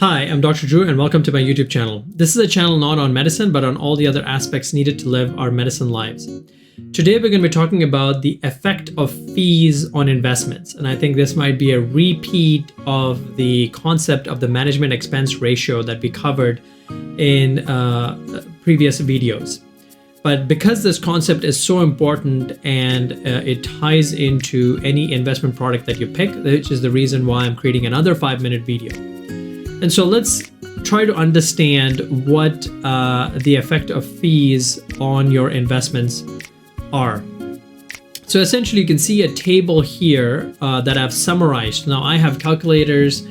Hi, I'm Dr. Drew and welcome to my YouTube channel. This is a channel not on medicine, but on all the other aspects needed to live our medicine lives. Today, we're going to be talking about the effect of fees on investments. And I think this might be a repeat of the concept of the management expense ratio that we covered in previous videos. But because this concept is so important and it ties into any investment product that you pick, which is the reason why I'm creating another 5-minute video. And so let's try to understand what the effect of fees on your investments are. So essentially, you can see a table here that I've summarized. Now, I have calculators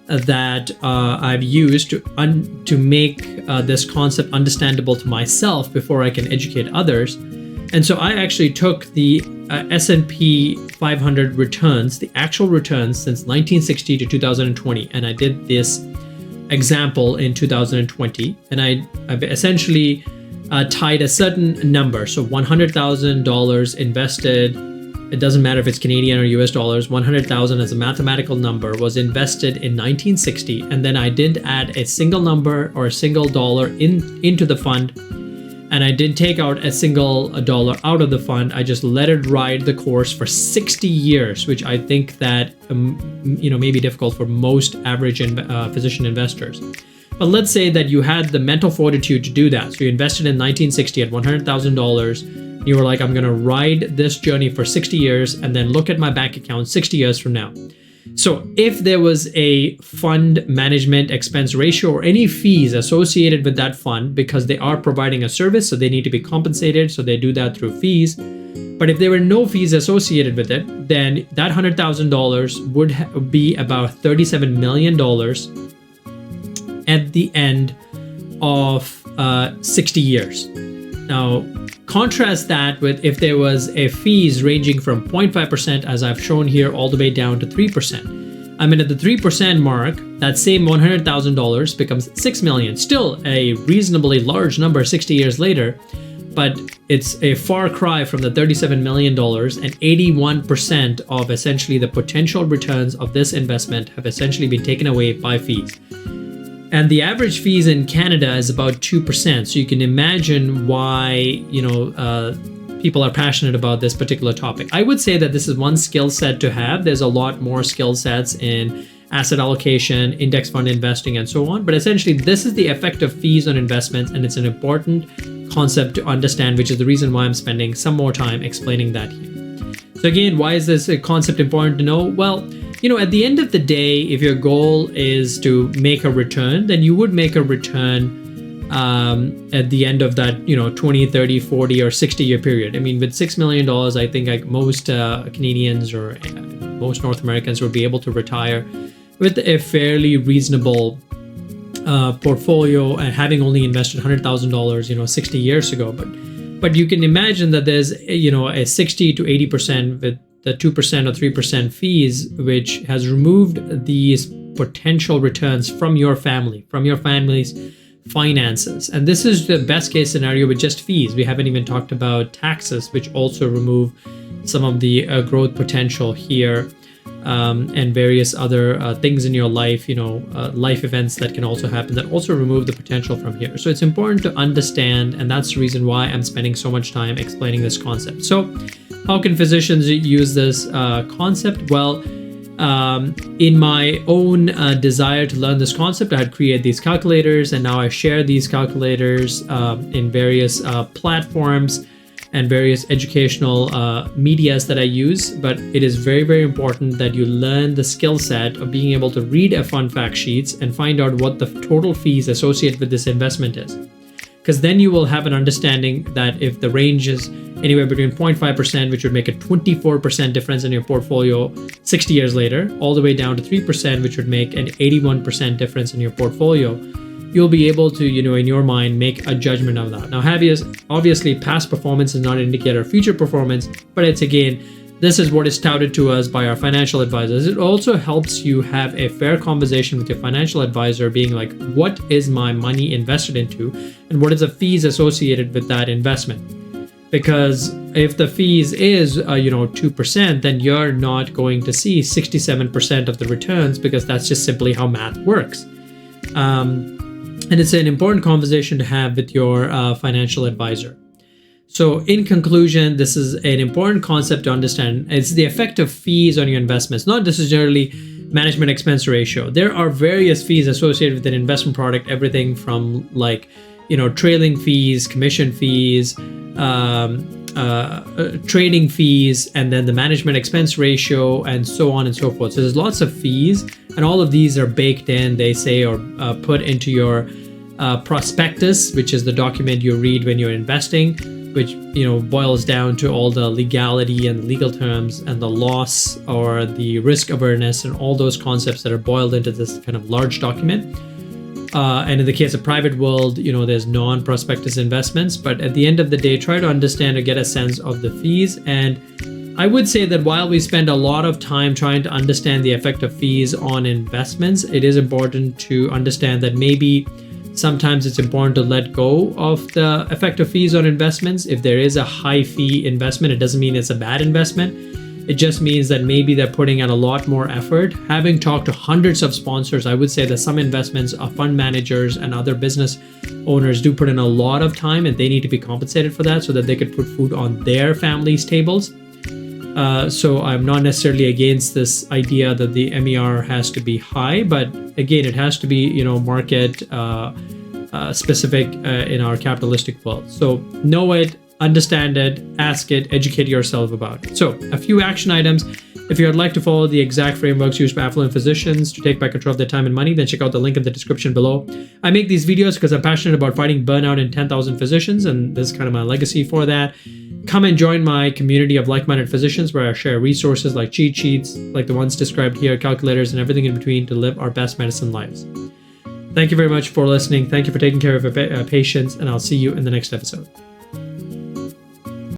that I've used to make this concept understandable to myself before I can educate others. And so I actually took the S&P 500 returns, the actual returns since 1960 to 2020, and I did this example in 2020, and I've essentially tied a certain number. So $100,000 invested, it doesn't matter if it's Canadian or US dollars, 100,000 as a mathematical number was invested in 1960, and then I didn't add a single number or a single dollar into the fund, and I didn't take out a single dollar out of the fund. I just let it ride the course for 60 years, which I think that may be difficult for most average physician investors. But let's say that you had the mental fortitude to do that. So you invested in 1960 at $100,000. You were like, I'm going to ride this journey for 60 years and then look at my bank account 60 years from now. So if there was a fund management expense ratio or any fees associated with that fund, because they are providing a service, so they need to be compensated, so they do that through fees. But if there were no fees associated with it, then that $100,000 would be about $37 million at the end of 60 years. Now, contrast that with if there was a fees ranging from 0.5%, as I've shown here, all the way down to 3%. I mean, at the 3% mark, that same $100,000 becomes $6 million. Still a reasonably large number 60 years later, but it's a far cry from the $37 million, and 81% of essentially the potential returns of this investment have essentially been taken away by fees. And the average fees in Canada is about 2%. So you can imagine why, people are passionate about this particular topic. I would say that this is one skill set to have. There's a lot more skill sets in asset allocation, index fund investing, and so on. But essentially, this is the effect of fees on investments, and it's an important concept to understand, which is the reason why I'm spending some more time explaining that here. So again, why is this a concept important to know? Well, at the end of the day, if your goal is to make a return, then you would make a return at the end of that, 20, 30, 40, or 60-year period. I mean, with $6 million, I think like most Canadians or most North Americans would be able to retire with a fairly reasonable portfolio and having only invested $100,000, 60 years ago. But you can imagine that there's, a 60 to 80% with the 2% or 3% fees, which has removed these potential returns from your family, from your family's finances. And this is the best case scenario with just fees. We haven't even talked about taxes, which also remove some of the growth potential here, and various other things in your life, life events that can also happen that also remove the potential from here. So it's important to understand, and that's the reason why I'm spending so much time explaining this concept. So how can physicians use this concept? Well, in my own desire to learn this concept, I had created these calculators, and now I share these calculators in various platforms and various educational medias that I use. But it is very, very important that you learn the skill set of being able to read a fund fact sheets and find out what the total fees associated with this investment is. Because then you will have an understanding that if the range is anywhere between 0.5%, which would make a 24% difference in your portfolio 60 years later, all the way down to 3%, which would make an 81% difference in your portfolio, you'll be able to, in your mind, make a judgment of that. Now, obviously, past performance is not an indicator of future performance, but it's, again, this is what is touted to us by our financial advisors. It also helps you have a fair conversation with your financial advisor, being like, what is my money invested into, and what is the fees associated with that investment? Because if the fees is 2%, then you're not going to see 67% of the returns, because that's just simply how math works. And it's an important conversation to have with your financial advisor. So in conclusion, this is an important concept to understand. It's the effect of fees on your investments, not necessarily management expense ratio. There are various fees associated with an investment product, everything from trailing fees, commission fees, trading fees, and then the management expense ratio, and so on and so forth. So there's lots of fees, and all of these are baked in, they say, or put into your prospectus, which is the document you read when you're investing, which boils down to all the legality and legal terms and the loss or the risk awareness and all those concepts that are boiled into this kind of large document. And in the case of private world, there's non-prospectus investments. But at the end of the day, try to understand or get a sense of the fees. And I would say that while we spend a lot of time trying to understand the effect of fees on investments, it is important to understand that maybe sometimes it's important to let go of the effect of fees on investments. If there is a high fee investment, it doesn't mean it's a bad investment. It just means that maybe they're putting in a lot more effort. Having talked to hundreds of sponsors, I would say that some investments, fund managers and other business owners do put in a lot of time, and they need to be compensated for that so that they could put food on their families' tables. So I'm not necessarily against this idea that the MER has to be high, but again, it has to be, market specific in our capitalistic world. So know it, understand it, ask it, educate yourself about it. So a few action items. If you would like to follow the exact frameworks used by affluent physicians to take back control of their time and money, then check out the link in the description below. I make these videos because I'm passionate about fighting burnout in 10,000 physicians, and this is kind of my legacy for that. Come and join my community of like-minded physicians where I share resources like cheat sheets, like the ones described here, calculators, and everything in between to live our best medicine lives. Thank you very much for listening. Thank you for taking care of your patients, and I'll see you in the next episode.